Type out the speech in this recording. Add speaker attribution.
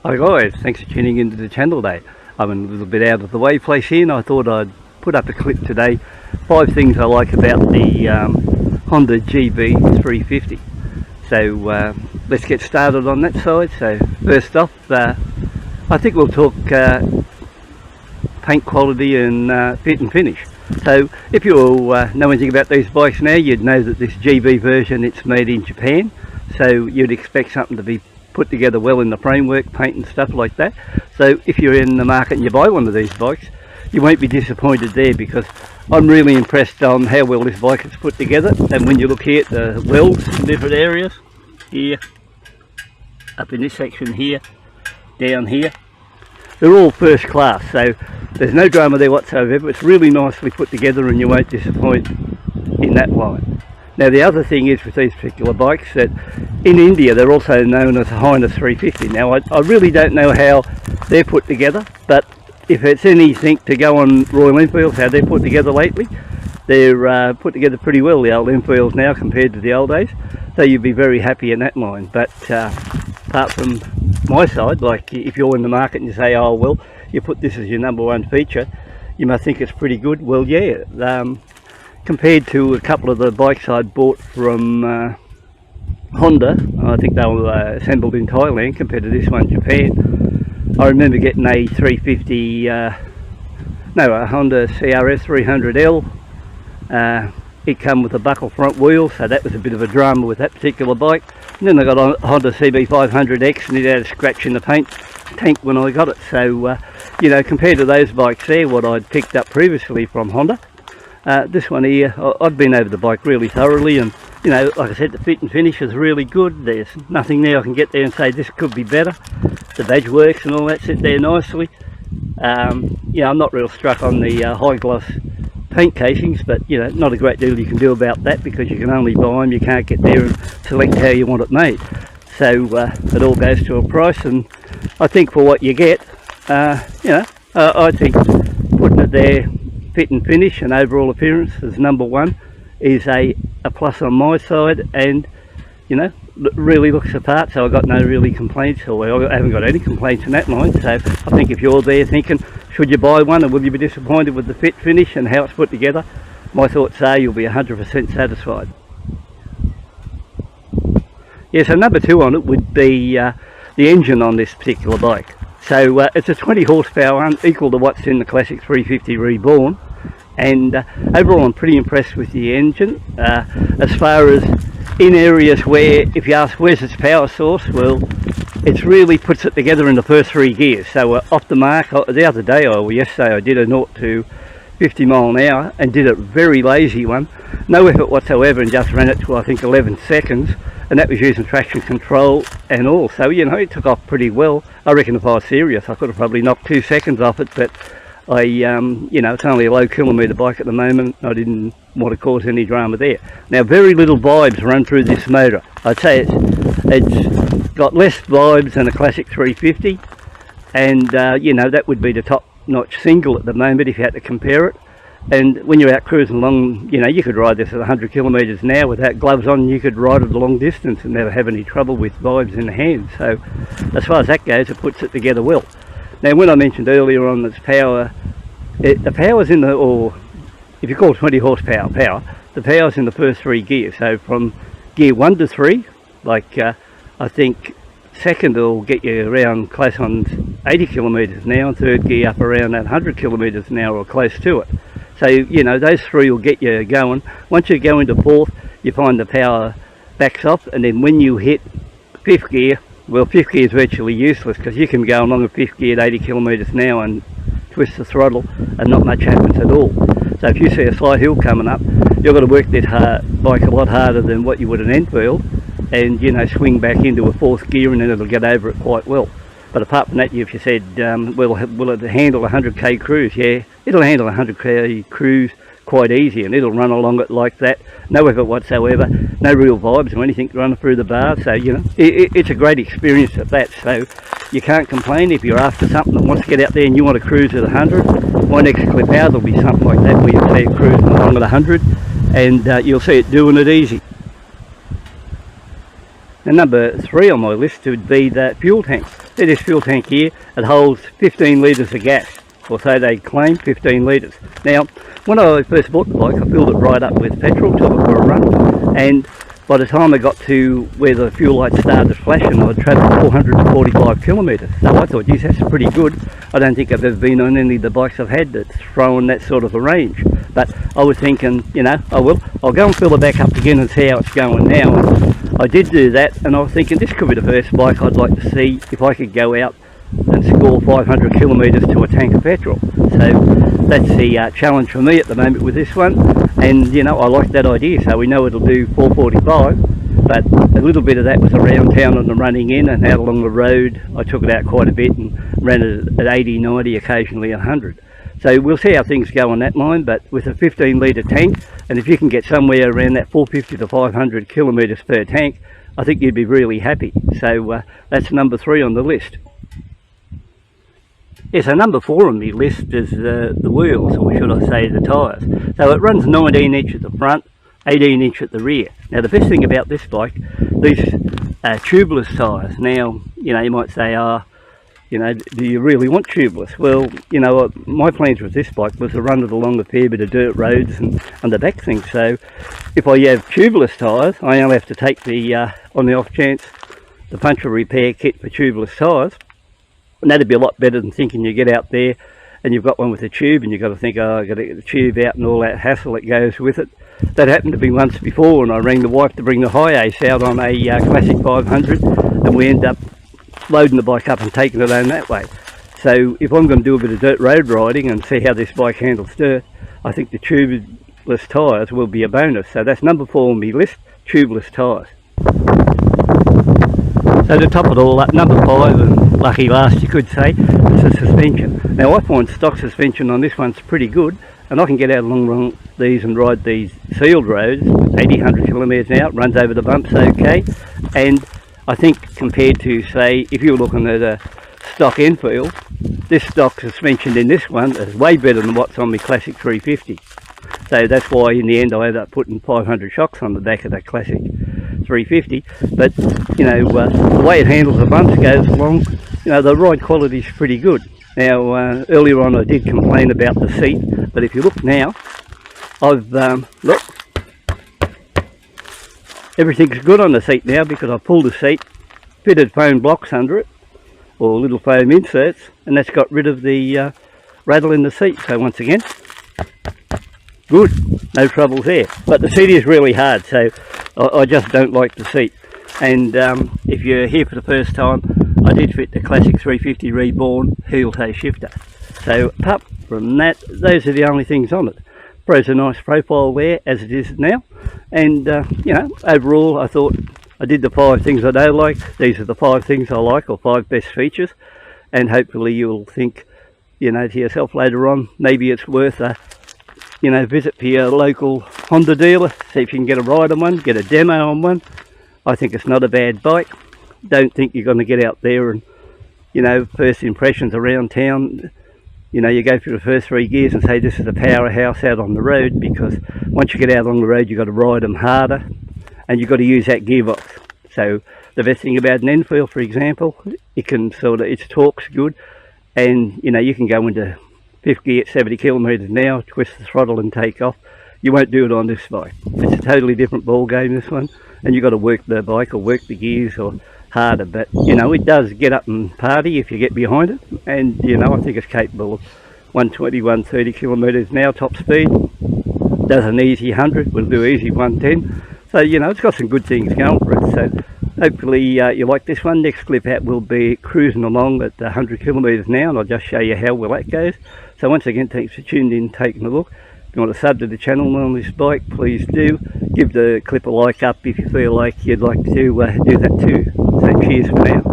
Speaker 1: Hi guys, thanks for tuning into the channel today. I'm in a little bit out of the way place here and I thought I'd put up a clip today. 5 things I like about the Honda GB350. So let's get started on that side. So first off, I think we'll talk paint quality and fit and finish. So if you all know anything about these bikes now, you'd know that this GB version, it's made in Japan. So you'd expect something to be put together well in the framework, paint and stuff like that. So if you're in the market and you buy one of these bikes, you won't be disappointed there, because I'm really impressed on how well this bike is put together. And when you look here at the welds in different areas, here, up in this section here, down here, they're all first class, so there's no drama there whatsoever. It's really nicely put together and you won't disappoint in that line. Now the other thing is with these particular bikes, that in India they're also known as a Honda 350. Now I really don't know how they're put together, but if it's anything to go on Royal Enfields, how they're put together lately, they're put together pretty well, the old Enfields now compared to the old days. So you'd be very happy in that line. But apart from my side, like if you're in the market and you say, oh well, you put this as your #1 feature, you must think it's pretty good. Well, yeah. Compared to a couple of the bikes I'd bought from Honda, I think they were assembled in Thailand, compared to this one in Japan. I remember getting a 350, a Honda CRF 300L. It came with a buckle front wheel, so that was a bit of a drama with that particular bike. And then I got a Honda CB500X and it had a scratch in the paint tank when I got it. So, you know, compared to those bikes there, what I'd picked up previously from Honda, this one here, I've been over the bike really thoroughly, and you know, like I said, the fit and finish is really good. There's nothing there I can get there and say this could be better. The badge works and all that sit there nicely. Yeah, I'm not real struck on the high gloss paint casings, but you know, not a great deal you can do about that, because you can only buy them, you can't get there and select how you want it made. So it all goes to a price, and I think for what you get, you know, I think putting it there, fit and finish and overall appearance as #1 is a plus on my side, and you know, really looks the part. So I got no really complaints, or I haven't got any complaints in that line. So I think if you're there thinking, should you buy one and will you be disappointed with the fit, finish and how it's put together, my thoughts are you'll be 100% satisfied. Yeah, so #2 on it would be the engine on this particular bike. So it's a 20 horsepower, equal to what's in the classic 350 Reborn, and overall I'm pretty impressed with the engine. As far as in areas where, if you ask where's its power source, well, it really puts it together in the first 3 gears. So off the mark, the other day or yesterday I did a 0 to 50 mile an hour and did a very lazy one, no effort whatsoever, and just ran it to I think 11 seconds, and that was using traction control and all. So you know, it took off pretty well. I reckon if I was serious I could have probably knocked 2 seconds off it, but I you know, it's only a low kilometre bike at the moment. I didn't want to cause any drama there. Now very little vibes run through this motor. I'd say it's got less vibes than a classic 350, and you know, that would be the top notch single at the moment if you had to compare it. And when you're out cruising along, you know, you could ride this at 100 kilometres an hour without gloves on. You could ride it a long distance and never have any trouble with vibes in the hand. So as far as that goes, it puts it together well. Now when I mentioned earlier on this power, the power's in the, or if you call 20 horsepower power, the power's in the first 3 gears. So from gear 1 to 3, like I think second will get you around close on 80 kilometres an hour, and third gear up around that 100 kilometres an hour or close to it. So you know, those 3 will get you going. Once you go into 4th, you find the power backs off, and then when you hit 5th gear, well, 5th gear is virtually useless, because you can go along a 5th gear at 80 kilometres an hour and twist the throttle and not much happens at all. So if you see a slight hill coming up, you've got to work this bike a lot harder than what you would an Enfield, and you know, swing back into a 4th gear and then it'll get over it quite well. But apart from that, if you said, will it handle a 100k cruise? Yeah, it'll handle a 100k cruise quite easy, and it'll run along it like that, no effort whatsoever, no real vibes or anything running through the bar. So you know, it's a great experience at that. So you can't complain if you're after something that wants to get out there and you want to cruise at 100. My next clip out will be something like that, where you'll see it cruising along at 100, and you'll see it doing it easy. And number 3 on my list would be the fuel tank. See this fuel tank here, it holds 15 litres of gas, or so they claim, 15 litres. Now, when I first bought the bike, I filled it right up with petrol, took it for a run, and by the time I got to where the fuel lights started flashing, I'd travelled 445 kilometres. So I thought, geez, that's pretty good. I don't think I've ever been on any of the bikes I've had that's throwing that sort of a range. But I was thinking, you know, I'll go and fill it back up again and see how it's going now. And I did do that, and I was thinking this could be the first bike I'd like to see if I could go out and score 500 kilometres to a tank of petrol. So that's the challenge for me at the moment with this one. And you know, I like that idea, so we know it'll do 445, but a little bit of that was around town on the running in and out along the road. I took it out quite a bit and ran it at 80, 90, occasionally 100. So we'll see how things go on that line, but with a 15 litre tank, and if you can get somewhere around that 450 to 500 kilometres per tank, I think you'd be really happy. So that's number 3 on the list. Yeah, so number 4 on the list is the wheels, or should I say the tyres. So it runs 19 inch at the front, 18 inch at the rear. Now the best thing about this bike, these tubeless tyres. Now, you know, you might say, you know, do you really want tubeless? Well, you know, my plans with this bike was to run it along a fair bit of dirt roads and the back things. So if I have tubeless tyres, I only have to take the, on the off chance, the puncture repair kit for tubeless tyres. And that'd be a lot better than thinking you get out there and you've got one with a tube and you've got to think, oh, I've got to get the tube out and all that hassle that goes with it. That happened to me once before, and I rang the wife to bring the high ace out on a classic 500, and we ended up loading the bike up and taking it home that way. So if I'm going to do a bit of dirt road riding and see how this bike handles dirt, I think the tubeless tyres will be a bonus. So that's number 4 on my list, tubeless tyres. So to top it all up, number 5, and lucky last you could say, is the suspension. Now I find stock suspension on this one's pretty good, and I can get out along these and ride these sealed roads, 80, 100 kilometres an hour, runs over the bumps okay. And I think compared to, say, if you're looking at a stock Enfield, this stock suspension in this one is way better than what's on my classic 350. So that's why in the end I ended up putting 500 shocks on the back of that classic 350. But you know, the way it handles the bumps goes along, you know, the ride quality is pretty good. Now earlier on I did complain about the seat, but if you look now, I've look, everything's good on the seat now because I've pulled the seat, fitted foam blocks under it, or little foam inserts, and that's got rid of the rattle in the seat. So once again, good, no troubles there. But the seat is really hard, so I just don't like the seat. And if you're here for the first time, I did fit the classic 350 reborn heel toe shifter. So apart from that, those are the only things on it. Throws a nice profile there as it is now. And you know, overall I thought I did the 5 things I don't like. These are the 5 things I like, or 5 best features. And hopefully you'll think, you know, to yourself later on, maybe it's worth a, you know, visit for your local Honda dealer, see if you can get a ride on one, get a demo on one. I think it's not a bad bike. Don't think you're going to get out there and, you know, first impressions around town, you know, you go through the first 3 gears and say this is a powerhouse out on the road, because once you get out on the road you've got to ride them harder and you've got to use that gearbox. So the best thing about an Enfield, for example, it can sort of, its torque's good, and you know, you can go into 50 at 70 kilometres an hour, twist the throttle and take off. You won't do it on this bike. It's a totally different ball game, this one, and you've got to work the bike or work the gears or harder. But you know, it does get up and party if you get behind it, and you know, I think it's capable of 120, 130 kilometres an hour top speed. Does an easy 100, will do easy 110. So you know, it's got some good things going for it. So hopefully you like this one. Next clip out will be cruising along at 100 kilometres an hour, and I'll just show you how well that goes. So once again, thanks for tuning in, taking a look. If you want to sub to the channel on this bike, please do. Give the clip a like up if you feel like you'd like to do that too. So cheers for now.